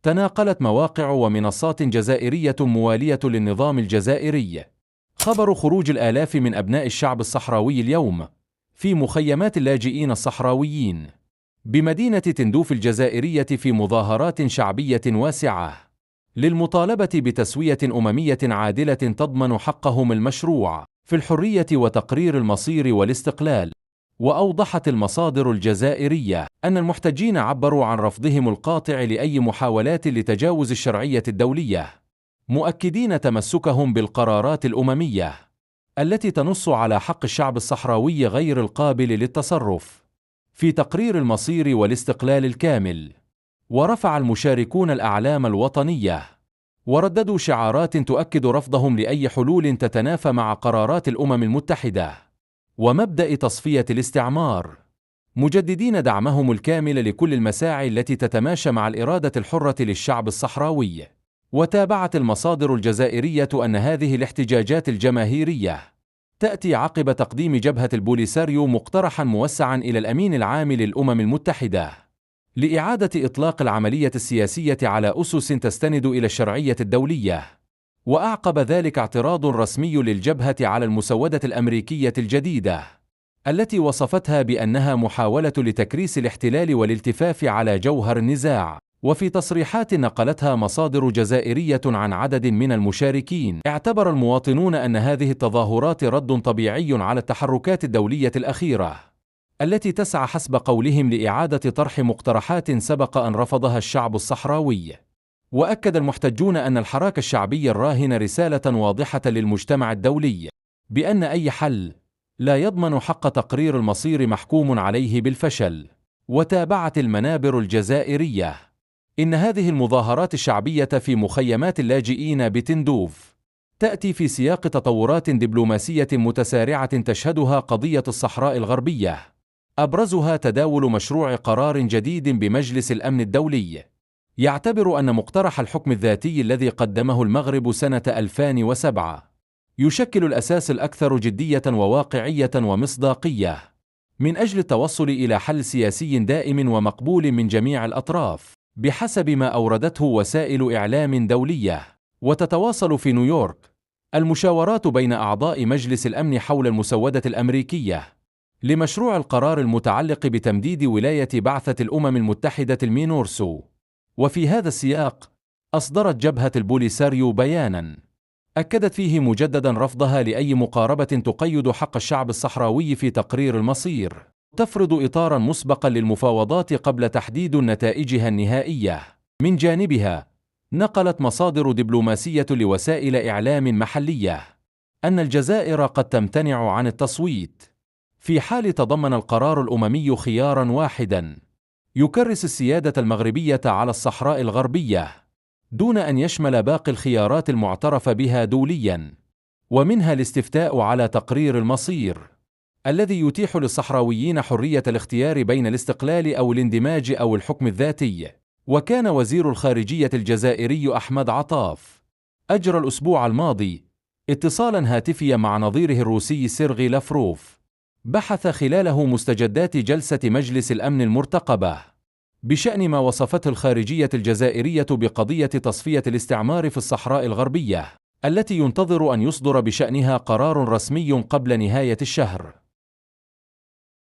تناقلت مواقع ومنصات جزائرية موالية للنظام الجزائري خبر خروج الآلاف من أبناء الشعب الصحراوي اليوم في مخيمات اللاجئين الصحراويين بمدينة تندوف الجزائرية في مظاهرات شعبية واسعة للمطالبة بتسوية أممية عادلة تضمن حقهم المشروع في الحرية وتقرير المصير والاستقلال. وأوضحت المصادر الجزائرية أن المحتجين عبروا عن رفضهم القاطع لأي محاولات لتجاوز الشرعية الدولية، مؤكدين تمسكهم بالقرارات الأممية التي تنص على حق الشعب الصحراوي غير القابل للتصرف في تقرير المصير والاستقلال الكامل. ورفع المشاركون الأعلام الوطنية ورددوا شعارات تؤكد رفضهم لأي حلول تتنافى مع قرارات الأمم المتحدة ومبدأ تصفية الاستعمار، مجددين دعمهم الكامل لكل المساعي التي تتماشى مع الإرادة الحرة للشعب الصحراوي. وتابعت المصادر الجزائرية أن هذه الاحتجاجات الجماهيرية تأتي عقب تقديم جبهة البوليساريو مقترحا موسعا إلى الأمين العام للأمم المتحدة لإعادة إطلاق العملية السياسية على أسس تستند إلى الشرعية الدولية. وأعقب ذلك اعتراض رسمي للجبهة على المسودة الأمريكية الجديدة التي وصفتها بأنها محاولة لتكريس الاحتلال والالتفاف على جوهر النزاع. وفي تصريحات نقلتها مصادر جزائرية عن عدد من المشاركين، اعتبر المواطنون أن هذه التظاهرات رد طبيعي على التحركات الدولية الأخيرة التي تسعى حسب قولهم لإعادة طرح مقترحات سبق أن رفضها الشعب الصحراوي. وأكد المحتجون أن الحراك الشعبي الراهن رسالة واضحة للمجتمع الدولي بأن أي حل لا يضمن حق تقرير المصير محكوم عليه بالفشل. وتابعت المنابر الجزائرية إن هذه المظاهرات الشعبية في مخيمات اللاجئين بتندوف تأتي في سياق تطورات دبلوماسية متسارعة تشهدها قضية الصحراء الغربية، أبرزها تداول مشروع قرار جديد بمجلس الأمن الدولي يعتبر أن مقترح الحكم الذاتي الذي قدمه المغرب سنة 2007 يشكل الأساس الأكثر جدية وواقعية ومصداقية من أجل التوصل إلى حل سياسي دائم ومقبول من جميع الأطراف بحسب ما أوردته وسائل إعلام دولية. وتتواصل في نيويورك المشاورات بين أعضاء مجلس الأمن حول المسودة الأمريكية لمشروع القرار المتعلق بتمديد ولاية بعثة الأمم المتحدة المينورسو. وفي هذا السياق أصدرت جبهة البوليساريو بياناً أكدت فيه مجدداً رفضها لأي مقاربة تقيد حق الشعب الصحراوي في تقرير المصير تفرض إطاراً مسبقاً للمفاوضات قبل تحديد نتائجها النهائية. من جانبها نقلت مصادر دبلوماسية لوسائل إعلام محلية أن الجزائر قد تمتنع عن التصويت في حال تضمن القرار الأممي خياراً واحداً يكرس السيادة المغربية على الصحراء الغربية دون أن يشمل باقي الخيارات المعترف بها دولياً، ومنها الاستفتاء على تقرير المصير الذي يتيح للصحراويين حرية الاختيار بين الاستقلال أو الاندماج أو الحكم الذاتي. وكان وزير الخارجية الجزائري أحمد عطاف أجرى الأسبوع الماضي اتصالاً هاتفياً مع نظيره الروسي سيرغي لافروف بحث خلاله مستجدات جلسة مجلس الأمن المرتقبة بشأن ما وصفته الخارجية الجزائرية بقضية تصفية الاستعمار في الصحراء الغربية التي ينتظر أن يصدر بشأنها قرار رسمي قبل نهاية الشهر.